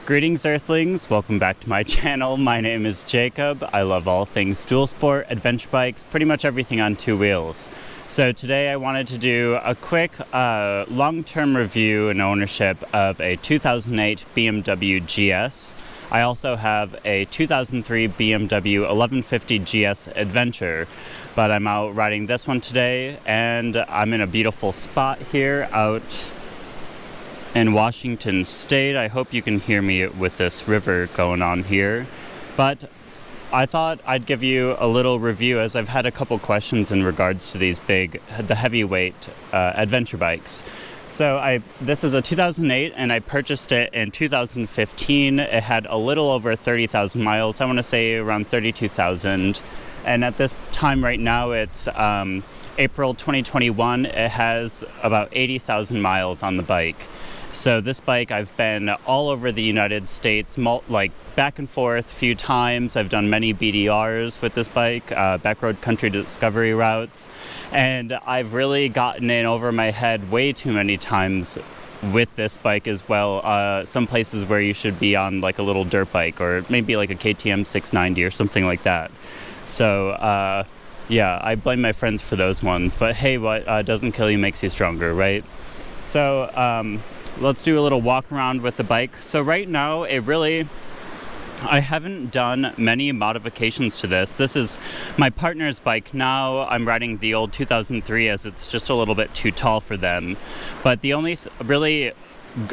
Greetings Earthlings, welcome back to my channel. My name is Jacob. I love all things dual sport, adventure bikes, pretty much everything on two wheels. So today I wanted to do a quick long-term review and ownership of a 2008 BMW GS. I also have a 2003 BMW 1150 GS Adventure, but I'm out riding this one today and I'm in a beautiful spot here out in Washington State. I hope you can hear me with this river going on here, but I thought I'd give you a little review as I've had a couple questions in regards to these the heavyweight adventure bikes. So this is a 2008 and I purchased it in 2015. It had a little over 30,000 miles. I want to say around 32,000. And at this time right now, it's April 2021. It has about 80,000 miles on the bike. So this bike, I've been all over the United States, like back and forth a few times. I've done many BDRs with this bike, backroad country discovery routes, and I've really gotten in over my head way too many times with this bike as well. Some places where you should be on like a little dirt bike or maybe like a KTM 690 or something like that. So yeah, I blame my friends for those ones, but hey, what doesn't kill you makes you stronger, right? So let's do a little walk around with the bike. So right now, I haven't done many modifications to this. This is my partner's bike now. I'm riding the old 2003 as it's just a little bit too tall for them. But the only really,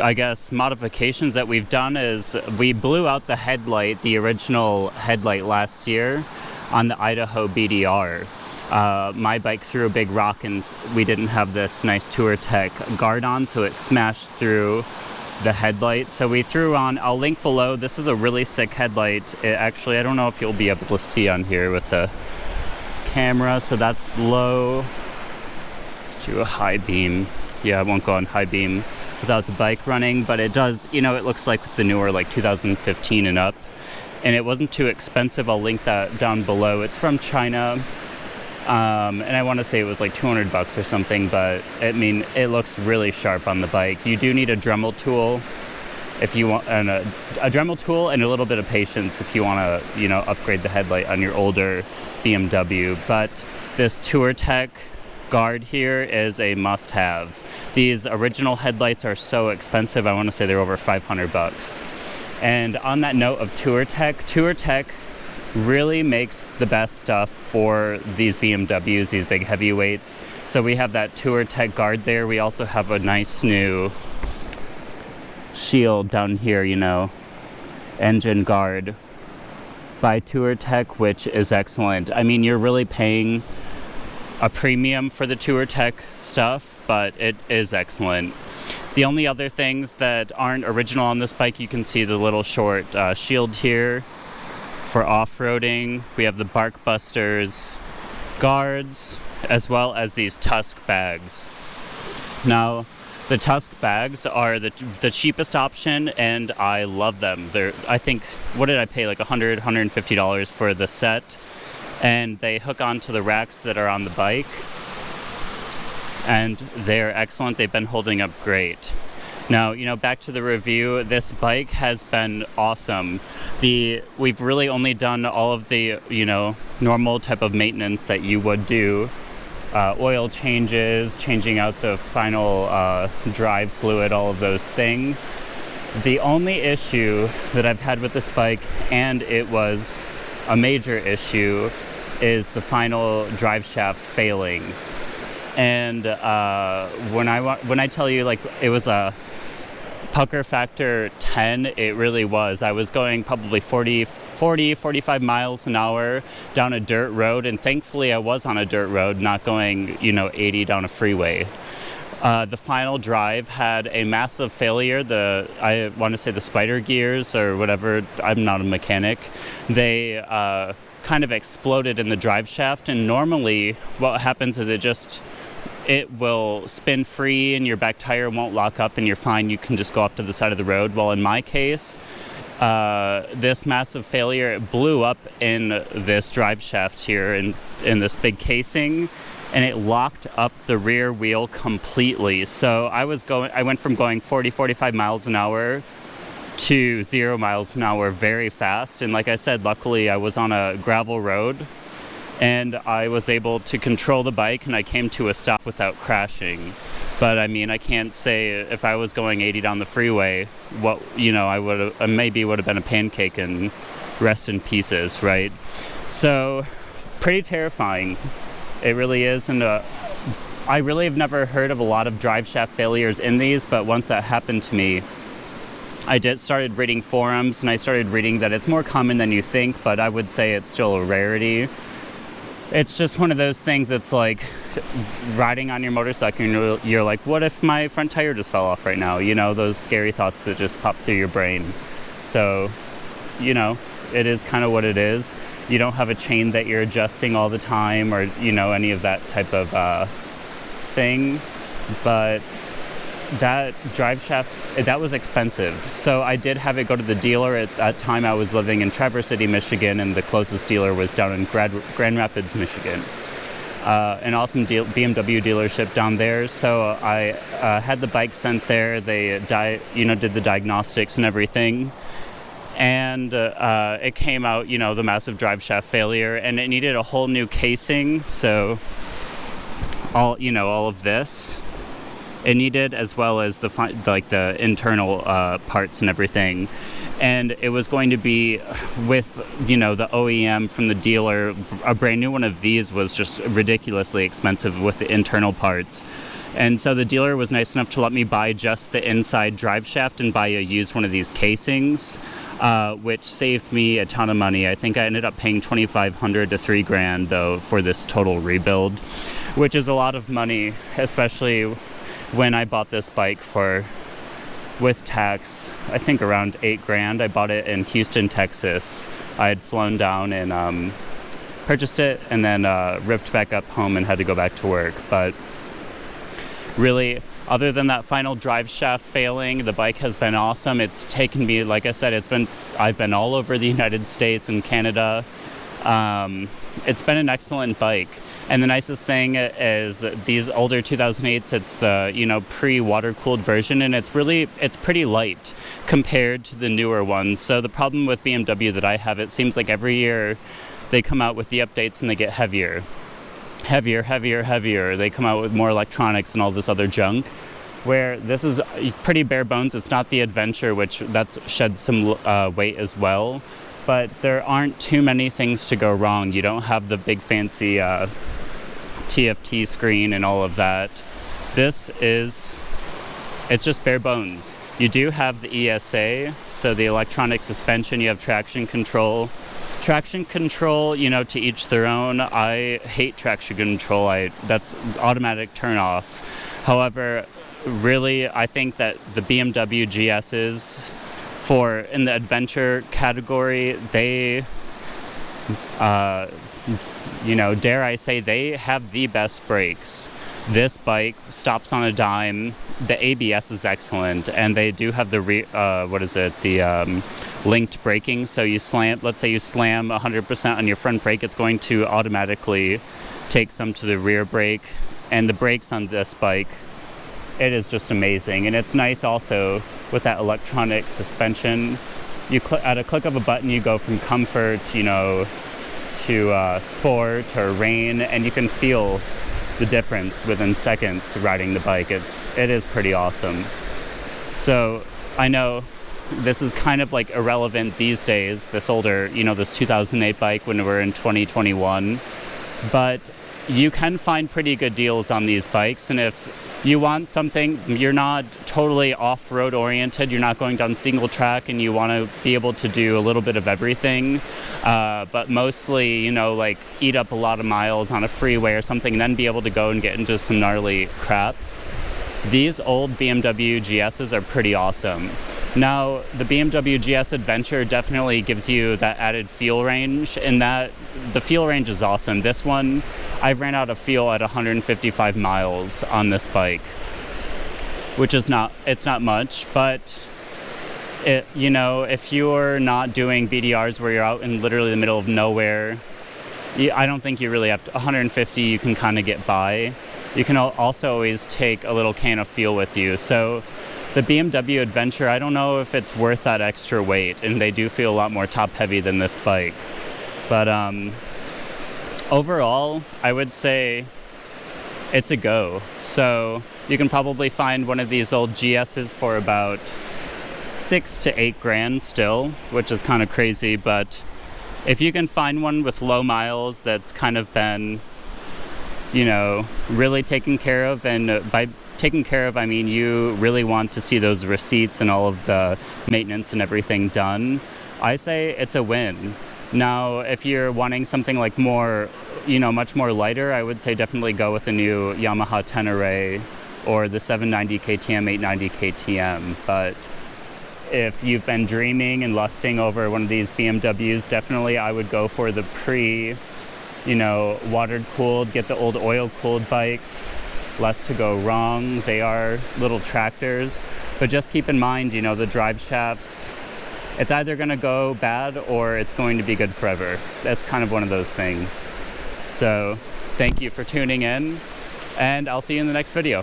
I guess, modifications that we've done is we blew out the headlight, the original headlight last year on the Idaho BDR. My bike threw a big rock and we didn't have this nice TourTech guard on, so it smashed through the headlight. So we threw on, I'll link below, this is a really sick headlight. It actually, I don't know if you'll be able to see on here with the camera, so that's low. Let's do a high beam. Yeah, I won't go on high beam without the bike running, but it does, it looks like the newer, like 2015 and up. And it wasn't too expensive. I'll link that down below. It's from China. And I want to say it was like $200 or something, but it looks really sharp on the bike. You do need a Dremel tool if you want, and a Dremel tool and a little bit of patience if you want to, upgrade the headlight on your older BMW. But this TourTech guard here is a must-have. These original headlights are so expensive. I want to say they're over $500. And on that note of TourTech really makes the best stuff for these BMWs, these big heavyweights. So we have that TourTech guard there. We also have a nice new shield down here, engine guard by TourTech, which is excellent. You're really paying a premium for the TourTech stuff, but it is excellent. The only other things that aren't original on this bike, you can see the little short shield here for off-roading. We have the Bark Busters guards, as well as these Tusk bags. Now, the Tusk bags are the cheapest option, and I love them. I think, what did I pay, like $100, $150 for the set? And they hook onto the racks that are on the bike, and they're excellent. They've been holding up great. Now, back to the review, this bike has been awesome. We've really only done all of the, normal type of maintenance that you would do. Oil changes, changing out the final drive fluid, all of those things. The only issue that I've had with this bike, and it was a major issue, is the final drive shaft failing. And when I tell you, like, it was a pucker factor 10, it really was. I was going probably 45 miles an hour down a dirt road, and thankfully I was on a dirt road, not going 80 down a freeway. The final drive had a massive failure. I want to say the spider gears or whatever, I'm not a mechanic, they kind of exploded in the drive shaft, and normally what happens is it will spin free and your back tire won't lock up and you're fine. You can just go off to the side of the road. Well, in my case, this massive failure, it blew up in this drive shaft here in this big casing, and it locked up the rear wheel completely. So I went from going 45 miles an hour to 0 miles an hour very fast. And like I said, luckily I was on a gravel road and I was able to control the bike and I came to a stop without crashing. But I mean, I can't say if I was going 80 down the freeway, I maybe would have been a pancake and rest in pieces, right? So pretty terrifying. It really is. And I really have never heard of a lot of drive shaft failures in these, but once that happened to me, I started reading forums and I started reading that it's more common than you think, but I would say it's still a rarity. It's just one of those things that's like riding on your motorcycle and you're like, what if my front tire just fell off right now? You know, those scary thoughts that just pop through your brain. So, you know, it is kind of what it is. You don't have a chain that you're adjusting all the time or, you know, any of that type of thing. But that drive shaft, that was expensive. So I did have it go to the dealer. At that time I was living in Traverse City, Michigan, and the closest dealer was down in Grand Rapids, Michigan. An awesome BMW dealership down there. So I had the bike sent there. They did the diagnostics and everything. And it came out, you know, the massive drive shaft failure, and it needed a whole new casing. So all of this it needed, as well as the internal parts and everything. And it was going to be with, you know, the OEM from the dealer. A brand new one of these was just ridiculously expensive with the internal parts. And so the dealer was nice enough to let me buy just the inside drive shaft and buy a used one of these casings, which saved me a ton of money. I think I ended up paying $2,500 to $3,000 though for this total rebuild, which is a lot of money, especially when I bought this bike with tax, I think around $8,000. I bought it in Houston, Texas. I had flown down and purchased it and then ripped back up home and had to go back to work. But really, other than that final drive shaft failing, the bike has been awesome. It's taken me, like I said, I've been all over the United States and Canada. It's been an excellent bike. And the nicest thing is these older 2008s, it's the, you know, pre-water-cooled version, and it's pretty light compared to the newer ones. So the problem with BMW that I have, it seems like every year they come out with the updates and they get heavier. They come out with more electronics and all this other junk, where this is pretty bare bones. It's not the Adventure, which that's shed some weight as well, but there aren't too many things to go wrong. You don't have the big fancy TFT screen and all of that. It's just bare bones. You do have the ESA, so the electronic suspension. You have traction control. Traction control, you know, to each their own. I hate traction control. That's automatic turn off. However, really, I think that the BMW GS's in the adventure category, they, dare I say, they have the best brakes. This bike stops on a dime. The ABS is excellent, and they do have the linked braking. So let's say you slam 100% on your front brake, it's going to automatically take some to the rear brake. And the brakes on this bike, it is just amazing. And it's nice also with that electronic suspension. At a click of a button, you go from comfort, to sport or rain, and you can feel the difference within seconds riding the bike. It is pretty awesome. So I know this is kind of like irrelevant these days, this older, this 2008 bike when we're in 2021, but you can find pretty good deals on these bikes. And if you want something, you're not totally off-road oriented, you're not going down single track, and you want to be able to do a little bit of everything, but mostly, like eat up a lot of miles on a freeway or something, and then be able to go and get into some gnarly crap. These old BMW GSs are pretty awesome. Now, the BMW GS Adventure definitely gives you that added fuel range, and that the fuel range is awesome. This one, I ran out of fuel at 155 miles on this bike, which is it's not much, but if you're not doing BDRs where you're out in literally the middle of nowhere, I don't think you really have to. 150 you can kind of get by. You can also always take a little can of fuel with you. So the BMW Adventure, I don't know if it's worth that extra weight, and they do feel a lot more top heavy than this bike. But overall, I would say it's a go. So you can probably find one of these old GS's for about 6 to 8 grand still, which is kind of crazy. But if you can find one with low miles that's kind of been, you know, really taken care of, and by taken care of, I mean you really want to see those receipts and all of the maintenance and everything done, I say it's a win. Now, if you're wanting something like more, you know, much more lighter, I would say definitely go with the new Yamaha Tenere or the 790 KTM, 890 KTM. But if you've been dreaming and lusting over one of these BMWs, definitely I would go for the watered cooled, get the old oil cooled bikes. Less to go wrong. They are little tractors, but just keep in mind, you know, the drive shafts, it's either going to go bad or it's going to be good forever. That's kind of one of those things. So thank you for tuning in, and I'll see you in the next video.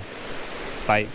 Bye.